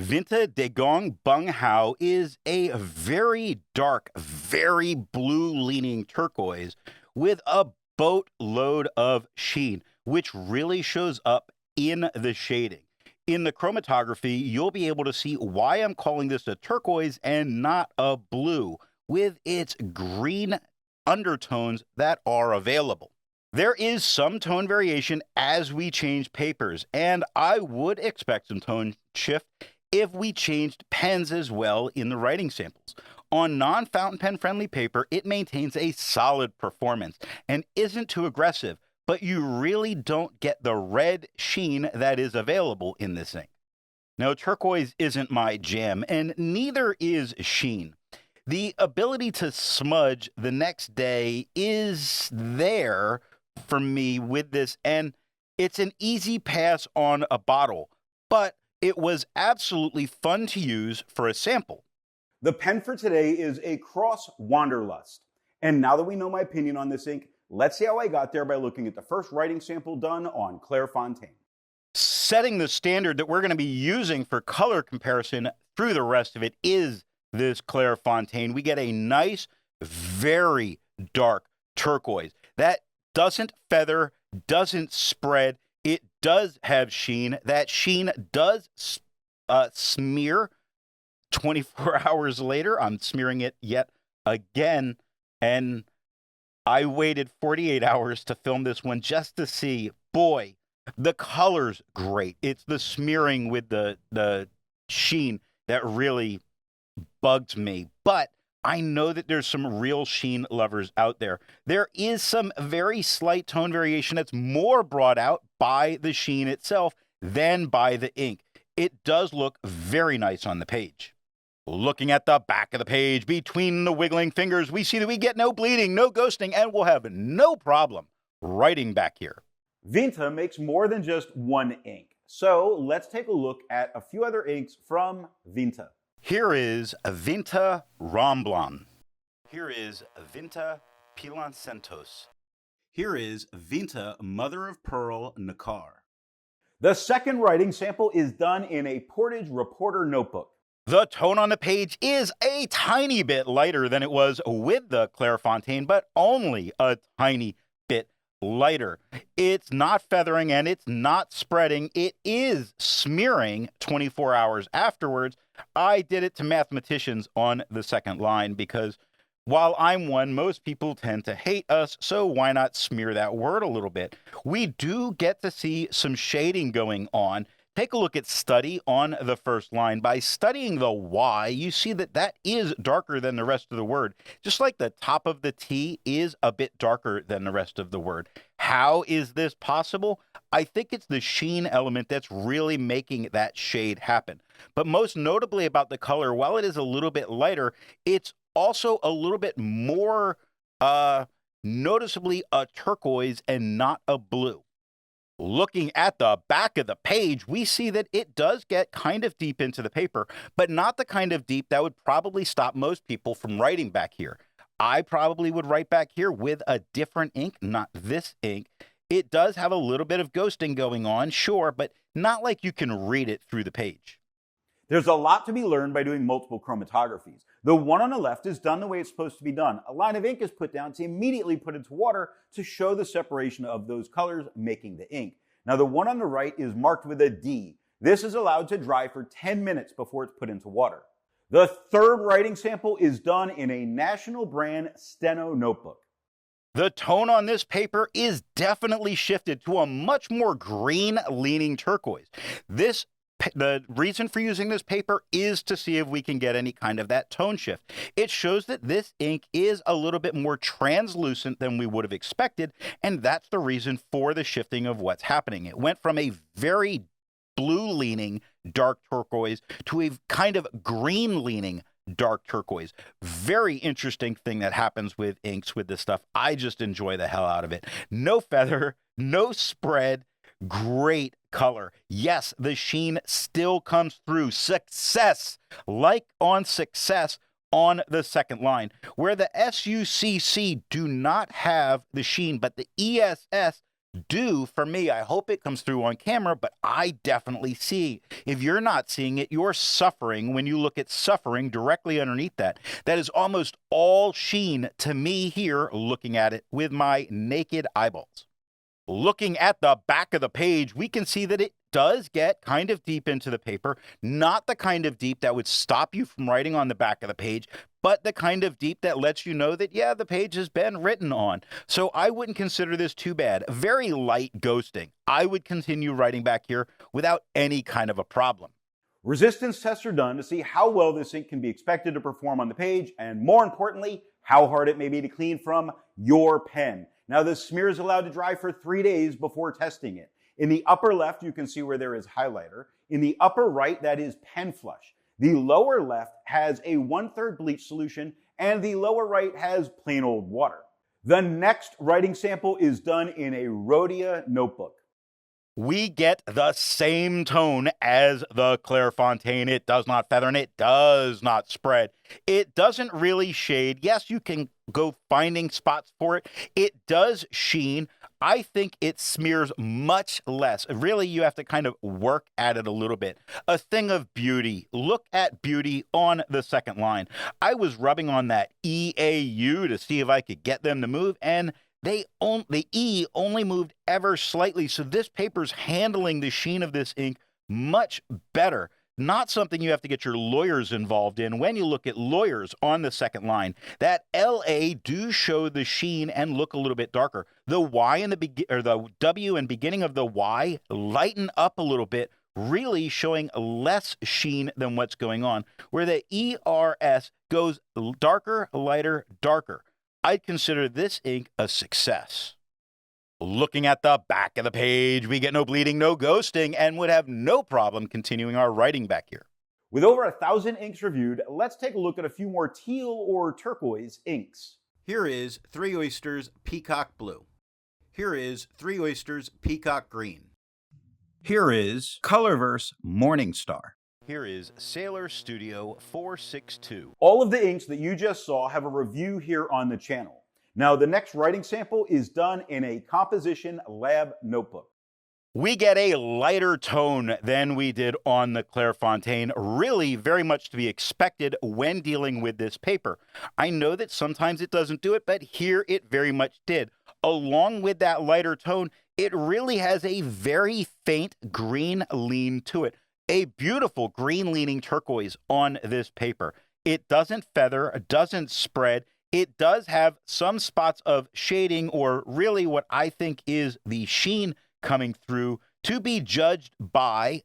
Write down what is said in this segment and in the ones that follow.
Vinta Dugomg Bughaw is a very dark, very blue-leaning turquoise with a boatload of sheen, which really shows up in the shading. In the chromatography, you'll be able to see why I'm calling this a turquoise and not a blue, with its green undertones that are available. There is some tone variation as we change papers, and I would expect some tone shift if we changed pens as well in the writing samples. On non-fountain pen friendly paper, it maintains a solid performance and isn't too aggressive, but you really don't get the red sheen that is available in this ink. Now, turquoise isn't my jam, and neither is sheen. The ability to smudge the next day is there for me with this, and it's an easy pass on a bottle, but it was absolutely fun to use for a sample. The pen for today is a Cross Wanderlust. And now that we know my opinion on this ink, let's see how I got there by looking at the first writing sample done on Clairfontaine. Setting the standard that we're going to be using for color comparison through the rest of it is this Clairfontaine. We get a nice, very dark turquoise that doesn't feather, doesn't spread. It does have sheen. That sheen does smear 24 hours later. I'm smearing it yet again, and I waited 48 hours to film this one just to see. Boy, the color's great. It's the smearing with the sheen that really bugs me. But I know that there's some real sheen lovers out there. There is some very slight tone variation that's more brought out by the sheen itself than by the ink. It does look very nice on the page. Looking at the back of the page, between the wiggling fingers, we see that we get no bleeding, no ghosting, and we'll have no problem writing back here. Vinta makes more than just one ink. So let's take a look at a few other inks from Vinta. Here is Vinta Ramblon. Here is Vinta Pilan Centos. Here is Vinta Mother of Pearl Nakar. The second writing sample is done in a Portage Reporter notebook. The tone on the page is a tiny bit lighter than it was with the Clairfontaine, but only a tiny bit lighter. It's not feathering and it's not spreading. It is smearing 24 hours afterwards. I did it to mathematicians on the second line because while I'm one, most people tend to hate us, so why not smear that word a little bit? We do get to see some shading going on. Take a look at study on the first line. By studying the Y, you see that that is darker than the rest of the word, just like the top of the T is a bit darker than the rest of the word. How is this possible? I think it's the sheen element that's really making that shade happen. But most notably about the color, while it is a little bit lighter, it's also a little bit more noticeably a turquoise and not a blue. Looking at the back of the page, we see that it does get kind of deep into the paper, but not the kind of deep that would probably stop most people from writing back here. I probably would write back here with a different ink, not this ink. It does have a little bit of ghosting going on, sure, but not like you can read it through the page. There's a lot to be learned by doing multiple chromatographies. The one on the left is done the way it's supposed to be done. A line of ink is put down to immediately put into water to show the separation of those colors making the ink. Now the one on the right is marked with a D. This is allowed to dry for 10 minutes before it's put into water. The third writing sample is done in a national brand Steno notebook. The tone on this paper is definitely shifted to a much more green-leaning turquoise. The reason for using this paper is to see if we can get any kind of that tone shift. It shows that this ink is a little bit more translucent than we would have expected, and that's the reason for the shifting of what's happening. It went from a very blue-leaning dark turquoise to a kind of green-leaning dark turquoise. Very interesting thing that happens with inks with this stuff. I just enjoy the hell out of it. No feather, no spread, great color. Yes, the sheen still comes through. Success, like on success on the second line, where the SUCC do not have the sheen, but the ESS do for me. I hope it comes through on camera, but I definitely see. If you're not seeing it, you're suffering when you look at suffering directly underneath that. That is almost all sheen to me here, looking at it with my naked eyeballs. Looking at the back of the page, we can see that it does get kind of deep into the paper, not the kind of deep that would stop you from writing on the back of the page, but the kind of deep that lets you know that, yeah, the page has been written on. So I wouldn't consider this too bad. Very light ghosting. I would continue writing back here without any kind of a problem. Resistance tests are done to see how well this ink can be expected to perform on the page, and more importantly, how hard it may be to clean from your pen. Now, this smear is allowed to dry for 3 days before testing it. In the upper left, you can see where there is highlighter. In the upper right, that is pen flush. The lower left has a 1/3 bleach solution, and the lower right has plain old water. The next writing sample is done in a Rhodia notebook. We get the same tone as the Clairfontaine. It does not feather and it does not spread. It doesn't really shade. Yes, you can go finding spots for it. It does sheen. I think it smears much less. Really, you have to kind of work at it a little bit. A thing of beauty. Look at beauty on the second line. I was rubbing on that EAU to see if I could get them to move, and the E only moved ever slightly, so this paper's handling the sheen of this ink much better. Not something you have to get your lawyers involved in. When you look at lawyers on the second line, that LA do show the sheen and look a little bit darker. The Y in the W and beginning of the Y lighten up a little bit, really showing less sheen than what's going on, where the ERS goes darker, lighter, darker. I'd consider this ink a success. Looking at the back of the page, we get no bleeding, no ghosting, and would have no problem continuing our writing back here. With over 1,000 inks reviewed, let's take a look at a few more teal or turquoise inks. Here is 3 Oysters Peacock Blue. Here is 3 Oysters Peacock Green. Here is Colorverse Morning Star. Here is Sailor Studio 462. All of the inks that you just saw have a review here on the channel. Now, the next writing sample is done in a composition lab notebook. We get a lighter tone than we did on the Clairfontaine, really very much to be expected when dealing with this paper. I know that sometimes it doesn't do it, but here it very much did. Along with that lighter tone, it really has a very faint green lean to it. A beautiful green leaning turquoise on this paper. It doesn't feather, doesn't spread. It does have some spots of shading, or really what I think is the sheen coming through, to be judged by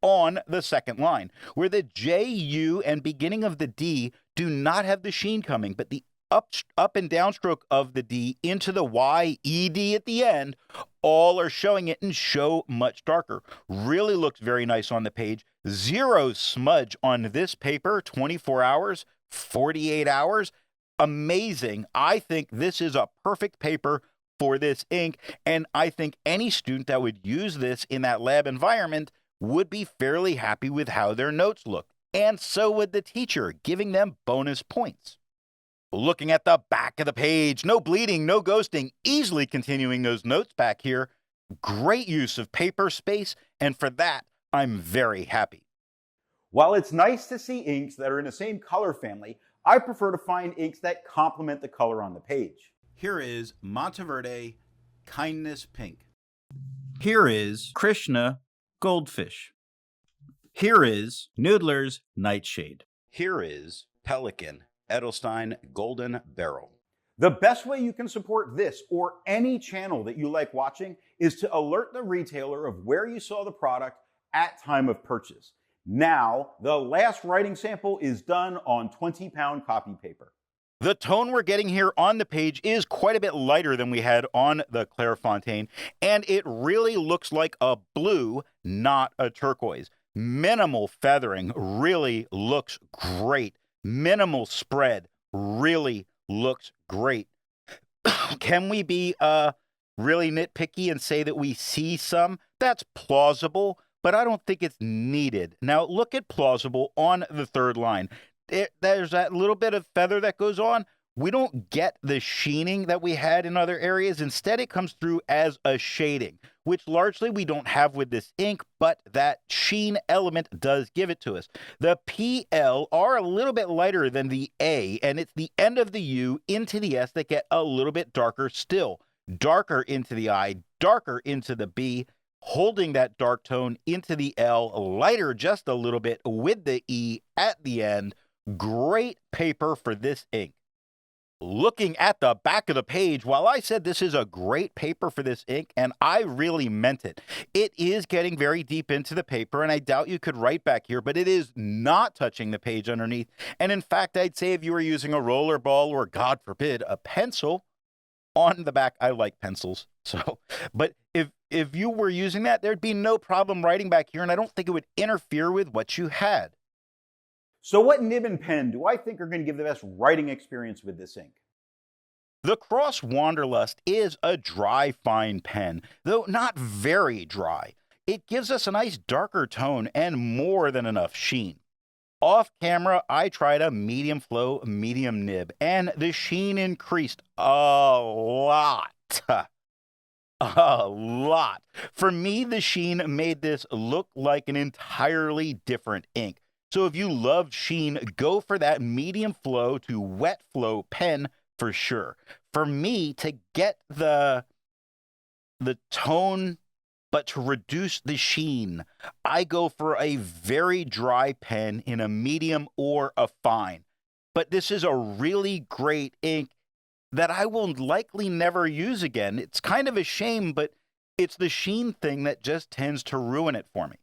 on the second line, where the J, U, and beginning of the D do not have the sheen coming, but the up and downstroke of the D into the Y, E, D at the end, all are showing it and show much darker. Really looks very nice on the page. Zero smudge on this paper, 24 hours, 48 hours. Amazing. I think this is a perfect paper for this ink, and I think any student that would use this in that lab environment would be fairly happy with how their notes look. And so would the teacher, giving them bonus points. Looking at the back of the page, no bleeding, no ghosting, easily continuing those notes back here. Great use of paper space, and for that, I'm very happy. While it's nice to see inks that are in the same color family, I prefer to find inks that complement the color on the page. Here is Monteverde Kindness Pink. Here is Krishna Goldfish. Here is Noodler's Nightshade. Here is Pelican Edelstein Golden Barrel. The best way you can support this or any channel that you like watching is to alert the retailer of where you saw the product at time of purchase. Now, the last writing sample is done on 20-pound copy paper. The tone we're getting here on the page is quite a bit lighter than we had on the Clairfontaine, and it really looks like a blue, not a turquoise. Minimal feathering really looks great. Minimal spread really looks great. Can we be really nitpicky and say that we see some? That's plausible, but I don't think it's needed. Now, look at plausible on the third line. There's that little bit of feather that goes on. we don't get the sheening that we had in other areas. Instead, it comes through as a shading, which largely we don't have with this ink, but that sheen element does give it to us. The PL are a little bit lighter than the A, and it's the end of the U into the S that get a little bit darker still. Darker into the I, darker into the B, holding that dark tone into the L, lighter just a little bit with the E at the end. Great paper for this ink. Looking at the back of the page, while I said this is a great paper for this ink, and I really meant it, it is getting very deep into the paper, and I doubt you could write back here, but it is not touching the page underneath. And in fact, I'd say if you were using a roller ball or, God forbid, a pencil on the back, I like pencils, so, but if you were using that, there'd be no problem writing back here, and I don't think it would interfere with what you had. So what nib and pen do I think are going to give the best writing experience with this ink? The Cross Wanderlust is a dry, fine pen, though not very dry. It gives us a nice darker tone and more than enough sheen. Off camera, I tried a medium flow, medium nib, and the sheen increased a lot. A lot. For me, the sheen made this look like an entirely different ink. So if you loved sheen, go for that medium flow to wet flow pen for sure. For me, to get the tone, but to reduce the sheen, I go for a very dry pen in a medium or a fine. But this is a really great ink that I will likely never use again. It's kind of a shame, but it's the sheen thing that just tends to ruin it for me.